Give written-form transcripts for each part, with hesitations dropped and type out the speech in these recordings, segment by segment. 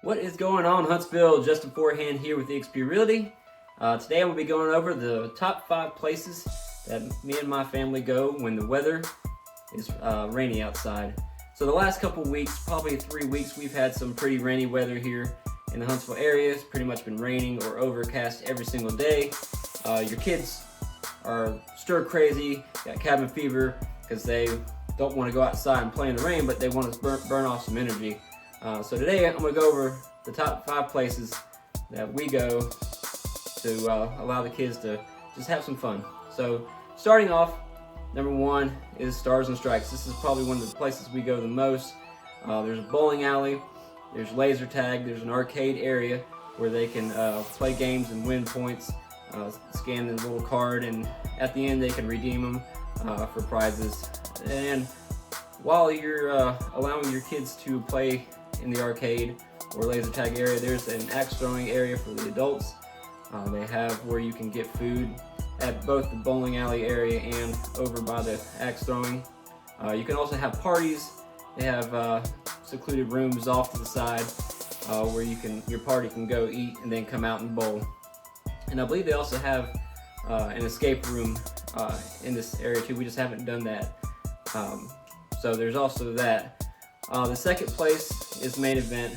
What is going on, Huntsville? Justin Forehand here with eXp Realty. Today I'm going to be going over the top 5 places that me and my family go when the weather is rainy outside. So the last couple weeks, probably 3 weeks, we've had some pretty rainy weather here in the Huntsville area. It's pretty much been raining or overcast every single day. Your kids are stir crazy, got cabin fever because they don't want to go outside and play in the rain, but they want to burn off some energy. So today I'm going to go over the top 5 places that we go to allow the kids to just have some fun. So starting off, number 1 is Stars and Strikes. This is probably one of the places we go the most. There's a bowling alley, there's laser tag, there's an arcade area where they can play games and win points, scan the little card, and at the end they can redeem them for prizes. And while you're allowing your kids to play in the arcade or laser tag area, there's an axe throwing area for the adults. They have where you can get food at both the bowling alley area and over by the axe throwing. You can also have parties. They have secluded rooms off to the side where your party can go eat and then come out and bowl. And I believe they also have an escape room in this area too. We just haven't done that. So there's also that. The second place is Main Event.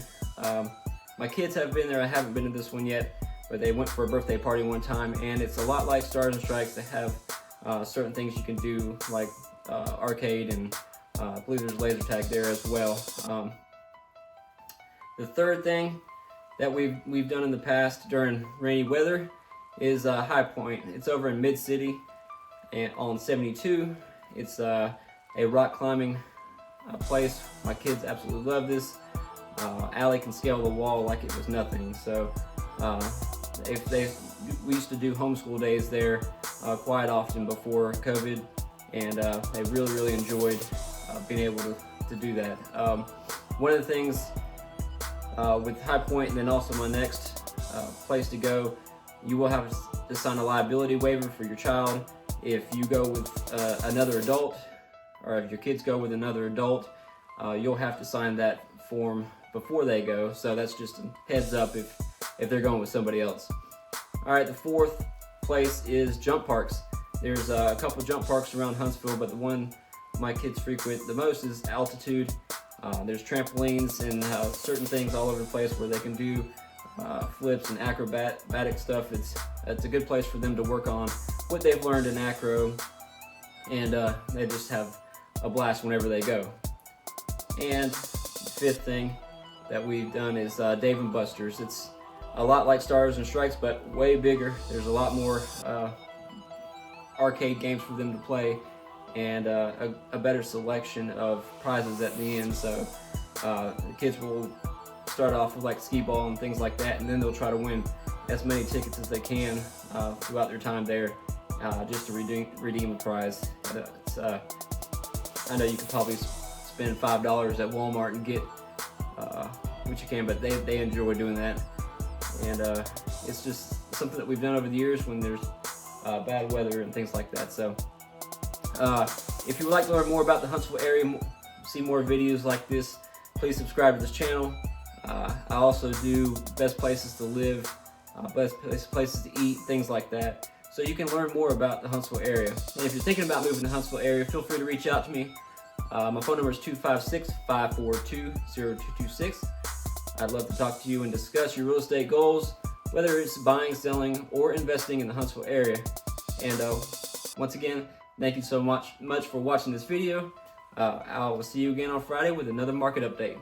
My kids have been there. I haven't been to this one yet, but they went for a birthday party one time, and it's a lot like Stars and Strikes. They have certain things you can do, like arcade, and I believe there's laser tag there as well. The third thing that we've done in the past during rainy weather is High Point. It's over in Mid City and on 72. It's a rock climbing place. My kids absolutely love this. Allie can scale the wall like it was nothing. So we used to do homeschool days there quite often before COVID, and they really enjoyed being able to do that. One of the things with High Point, and then also my next place to go, you will have to sign a liability waiver for your child. If you go with another adult, or if your kids go with another adult, you'll have to sign that form before they go. So that's just a heads up if they're going with somebody else. All right, the fourth place is jump parks. There's a couple jump parks around Huntsville, but the one my kids frequent the most is Altitude. There's trampolines and certain things all over the place where they can do flips and acrobatic stuff. It's a good place for them to work on what they've learned in acro, and they just have a blast whenever they go. And the fifth thing that we've done is Dave & Buster's. It's a lot like Stars and Strikes, but way bigger. There's a lot more arcade games for them to play, and a better selection of prizes at the end. So the kids will start off with like skee ball and things like that, and then they'll try to win as many tickets as they can throughout their time there, just to redeem a prize. I know you could probably spend $5 at Walmart and get what you can, but they enjoy doing that. And it's just something that we've done over the years when there's bad weather and things like that. So if you would like to learn more about the Huntsville area, see more videos like this, please subscribe to this channel. I also do best places to live, best places to eat, things like that. So you can learn more about the Huntsville area. And if you're thinking about moving to the Huntsville area, feel free to reach out to me. My phone number is 256-542-0226. I'd love to talk to you and discuss your real estate goals, whether it's buying, selling, or investing in the Huntsville area. And once again, thank you so much for watching this video. I will see you again on Friday with another market update.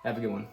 Have a good one.